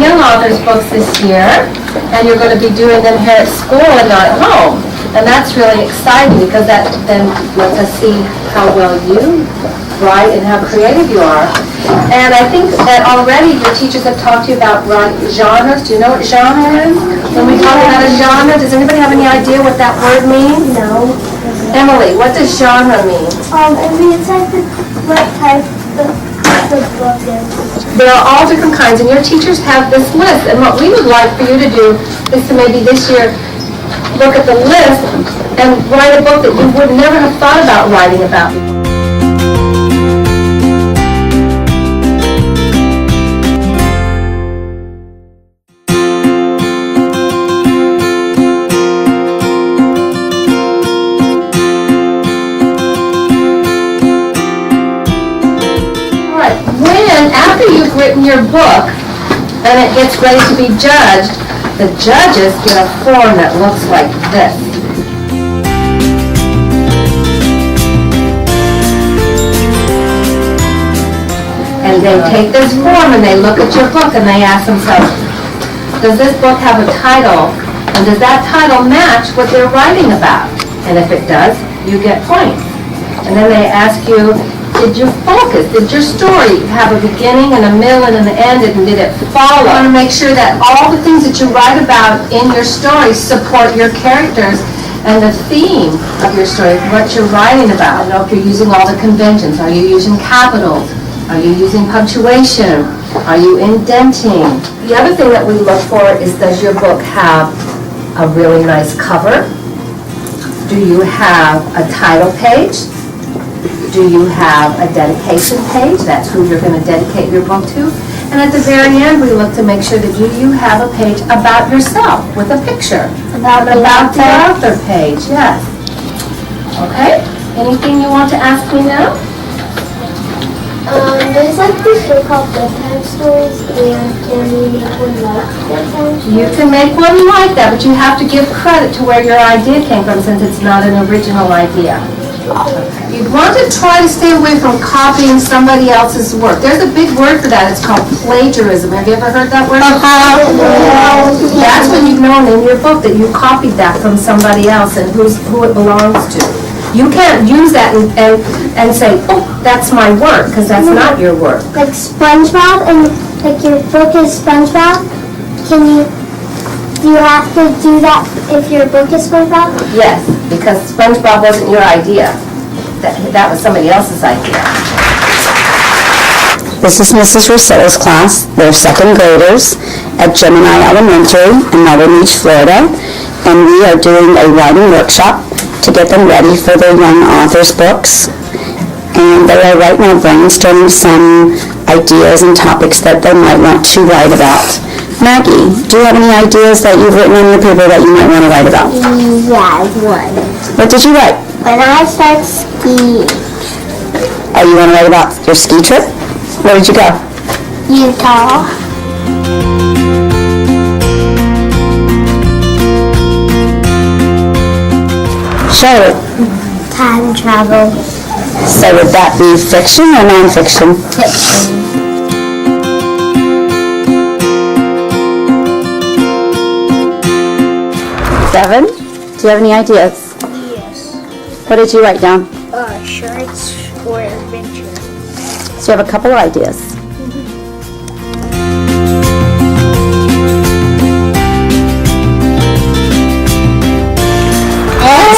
young authors books this year, and you're going to be doing them here at school and not at home. And that's really exciting because that then lets us see how well you write and how creative you are. And I think that already your teachers have talked to you about genres. Do you know what genre is? When we talk about a genre, does anybody have any idea what that word means? No. Emily, what does genre mean? It means like what type the book is. There are all different kinds, and your teachers have this list. And what we would like for you to do is to maybe this year look at the list and write a book that you would never have thought about writing about. After you've written your book and it gets ready to be judged, the judges get a form that looks like this. And they take this form and they look at your book and they ask themselves, does this book have a title? And does that title match what they're writing about? And if it does, you get points. And then they ask you, did you focus? Did your story have a beginning and a middle and an end, and did it follow? You want to make sure that all the things that you write about in your story support your characters and the theme of your story, what you're writing about. I don't know if you're using all the conventions. Are you using capitals? Are you using punctuation? Are you indenting? The other thing that we look for is, does your book have a really nice cover? Do you have a title page? Do you have a dedication page? That's who you're going to dedicate your book to. And at the very end, we look to make sure that you have a page about yourself with a picture. About the author page, yes. Okay? Anything you want to ask me now? There's like this book called Bedtime Stories, and can you make one like Bedtime Stories? You can make one like that, but you have to give credit to where your idea came from, since it's not an original idea. You'd want to try to stay away from copying somebody else's work. There's a big word for that. It's called plagiarism. Have you ever heard that word? That's when you've known in your book that you copied that from somebody else and who it belongs to. You can't use that and say, oh, that's my work, because that's not your work. Like SpongeBob, and like your book is SpongeBob, do you have to do that if your book is SpongeBob? Yes, because SpongeBob wasn't your idea. That was somebody else's idea. This is Mrs. Ruscillo's class. They're second graders at Gemini Elementary in Melbourne Beach, Florida. And we are doing a writing workshop to get them ready for their young authors' books. And they are right now brainstorming some ideas and topics that they might want to write about. Maggie, do you have any ideas that you've written on your paper that you might want to write about? Yeah, one. What did you write? When I start skiing. Oh, you want to write about your ski trip? Where did you go? Utah. Charlotte. Time travel. So would that be fiction or non-fiction? Fiction. Devin, do you have any ideas? Yes. What did you write down? Shorts or adventure. So you have a couple ideas.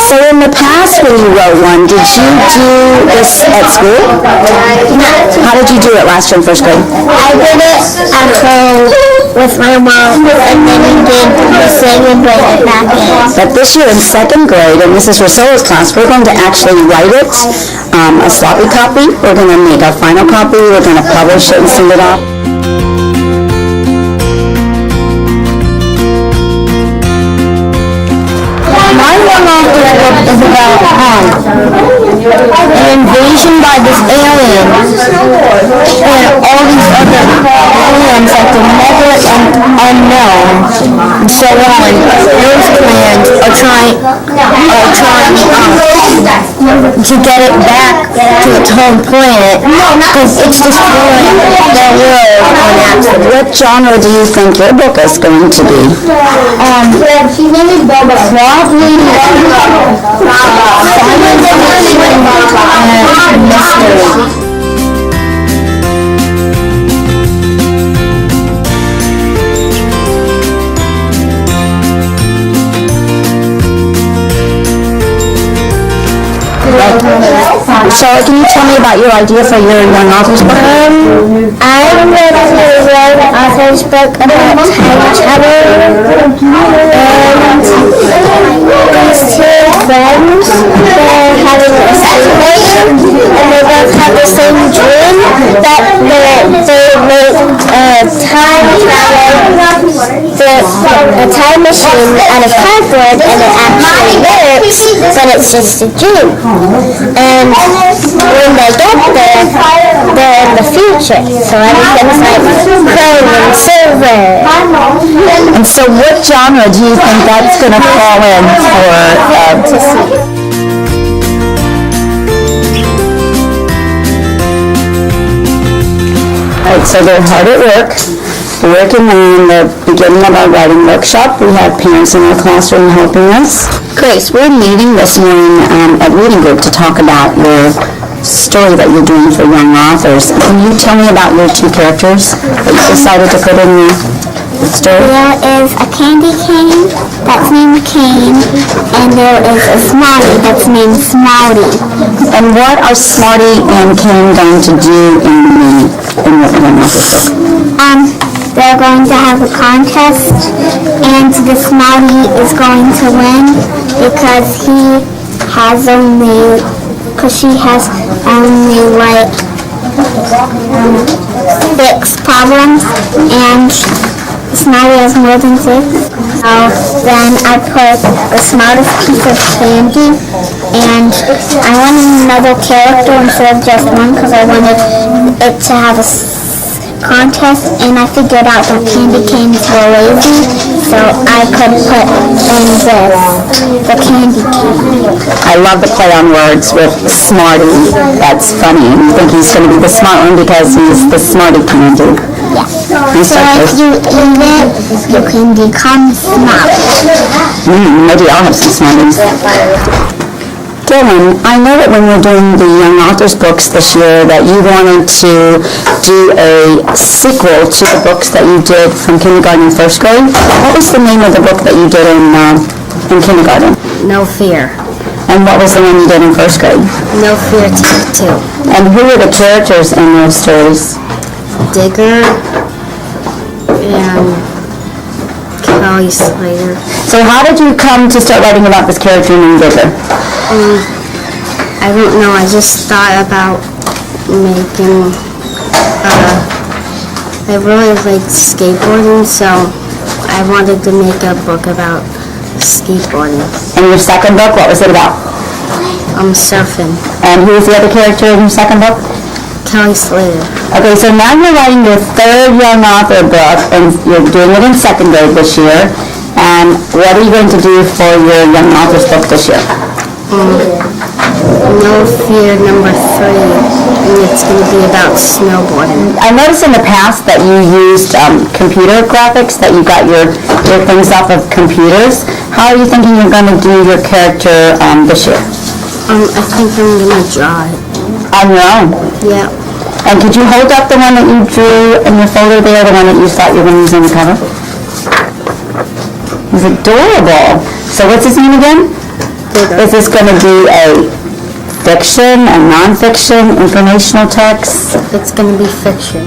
So in the past when you wrote one, did you do this at school? How did you do it last year in first grade? I did it at home with my mom, and then we did the same and bring it back in. But this year in second grade, in Mrs. Ruscillo's class, we're going to actually write it, a sloppy copy. We're going to make a final copy. We're going to publish it and send it off. My one author book is about invasion by this alien and all these other aliens that are never and unknown and so on. Those plans are trying to get it back to its home planet because it's destroying the world on accident. What genre do you think your book is going to be? Probably science fiction and mystery. Charlotte, can you tell me about your idea for your young author's book? I'm ready to write an author's book about time travel, and these two friends, they're having a celebration, and they both have the same dream, that they make time travel, a time machine out of cardboard, and it actually works, but it's just a dream. And when they get there, they're in the future, so everything's like chrome and silver. And so what genre do you think that's going to fall in for Fantasy. Right, so they're hard at work, working on the beginning of our writing workshop. We have parents in our classroom helping us. Grace, we're meeting this morning at Reading Group to talk about your story that you're doing for young authors. Can you tell me about your two characters that you decided to put in the story? There is a candy cane that's named Cane, and there is a Smarty that's named Smouty. And what are Smarty and Cane going to do in your young author's book? They're going to have a contest, and the Smouty is going to win because she has only like 6 problems, and Smouty has more than 6. So then I put the smartest piece of candy, and I wanted another character instead of just one because I wanted it to have a contest, and I figured out that candy canes were lazy, so I could put in the candy cane. I love the play on words with Smarty. That's funny. And you think he's going to be the smart one because he's the Smarty candy. Yeah. So if you eat it, you can become smart. Maybe I'll have some Smarties. Dylan, I know that when we're doing the young authors books this year that you wanted to do a sequel to the books that you did from kindergarten and first grade. What was the name of the book that you did in kindergarten? No Fear. And what was the one you did in first grade? No Fear 2. And who were the characters in those stories? Digger and Kelly Slater. So how did you come to start writing about this character named Digger? I don't know, I just thought about making, I really like skateboarding, so I wanted to make a book about skateboarding. And your second book, what was it about? Surfing. And who was the other character in your second book? Kelly Slater. Okay, so now you're writing your third young author book, and you're doing it in second grade this year. And what are you going to do for your young author's book this year? No Fear number 3, and it's going to be about snowboarding. I noticed in the past that you used computer graphics, that you got your things off of computers. How are you thinking you're going to do your character this year? I think I'm going to draw it. On your own? Yeah. And could you hold up the one that you drew in your folder there, the one that you thought you were going to use on the cover? He's adorable. So what's his name again? Is this going to be a fiction, a non-fiction, informational text? It's going to be fiction.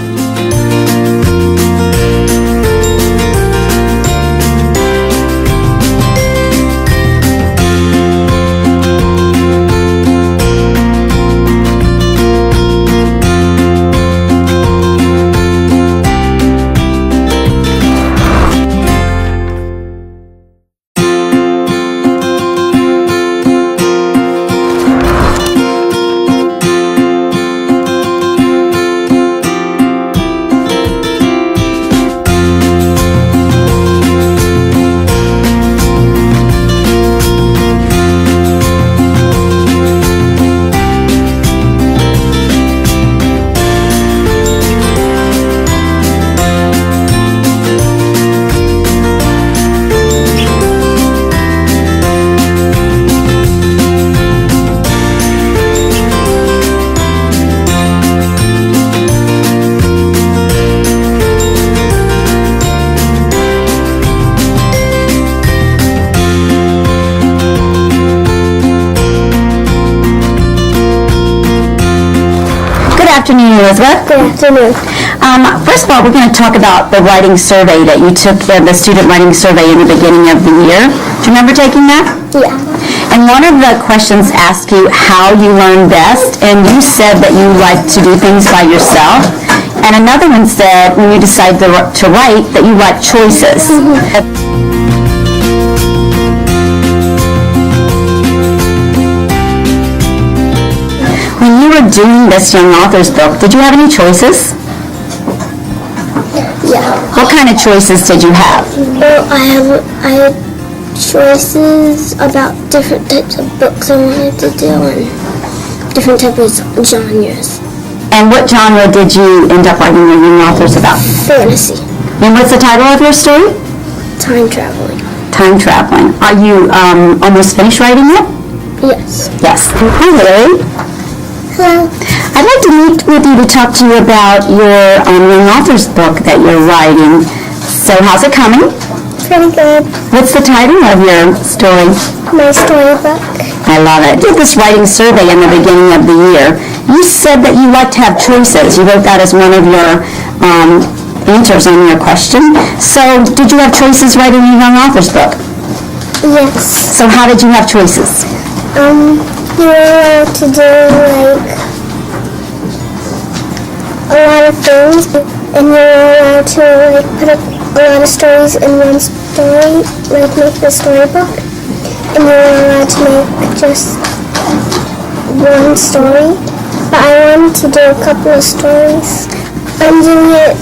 afternoon, Elizabeth. Good afternoon. First of all, we're going to talk about the writing survey that you took, the student writing survey in the beginning of the year. Do you remember taking that? Yeah. And one of the questions asked you how you learn best, and you said that you like to do things by yourself. And another one said when you decide to write that you like choices. When you were doing this young author's book, did you have any choices? Yeah. What kind of choices did you have? Well, I had choices about different types of books I wanted to do and different types of genres. And what genre did you end up writing your young authors about? Fantasy. And what's the title of your story? Time traveling. Time traveling. Are you almost finished writing it? Yes. Yes. Hi, Larry. Hello. I'd like to meet with you to talk to you about your young author's book that you're writing. So how's it coming? Pretty good. What's the title of your story? My storybook. I love it. You did this writing survey in the beginning of the year. You said that you like to have choices. You wrote that as one of your answers on your question. So did you have choices writing your young author's book? Yes. So how did you have choices? You were allowed to do like a lot of things, and you were allowed to like put up a lot of stories in one story, like make the storybook, and you were allowed to make just one story. But I wanted to do a couple of stories. I'm doing it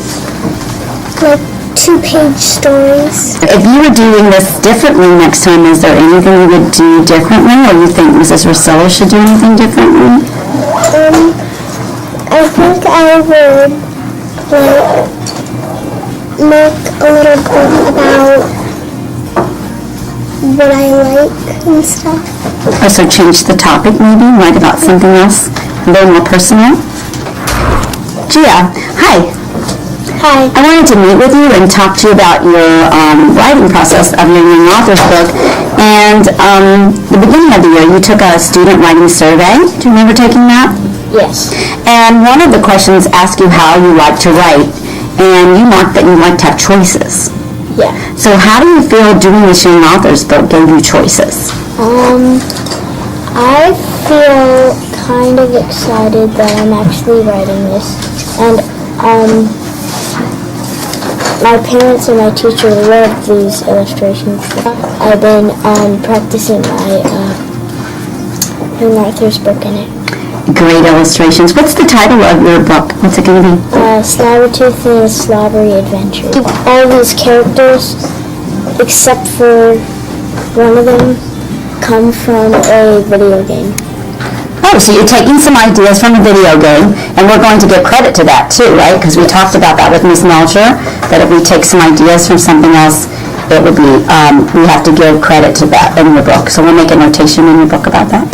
like 2-page stories. If you were doing this differently next time, is there anything you would do differently, or you think Mrs. Ruscillo should do anything differently? I think I would like make a little book about what I like and stuff. Or so change the topic maybe, write about something else, a little more personal? Gia, hi. Hi. I wanted to meet with you and talk to you about your writing process of your young author's book. And the beginning of the year, you took a student writing survey. Do you remember taking that? Yes. And one of the questions asked you how you like to write, and you marked that you like to have choices. Yeah. So how do you feel doing this young author's book gave you choices? I feel kind of excited that I'm actually writing this, and my parents and my teacher love these illustrations. I've been practicing my young author's book in it. Great illustrations. What's the title of your book? What's it going to be? Slobbertooth and his Slobbery Adventure. All these characters, except for one of them, come from a video game. Oh, so you're taking some ideas from a video game, and we're going to give credit to that too, right? Because we talked about that with Ms. Melcher, that if we take some ideas from something else, it would be, we have to give credit to that in your book. So we'll make a notation in your book about that.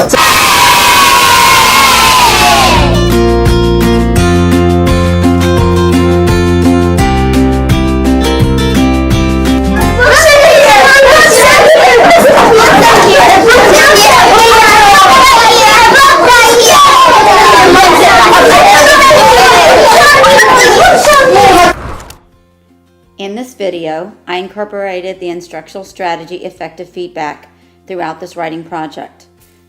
In this video, I incorporated the instructional strategy effective feedback throughout this writing project.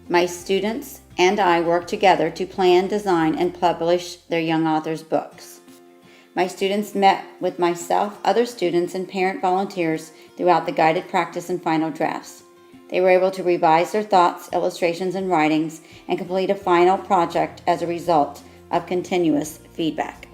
My students and I worked together to plan, design, and publish their young authors' books. My students met with myself, other students, and parent volunteers throughout the guided practice and final drafts. They were able to revise their thoughts, illustrations, and writings and complete a final project as a result of continuous feedback.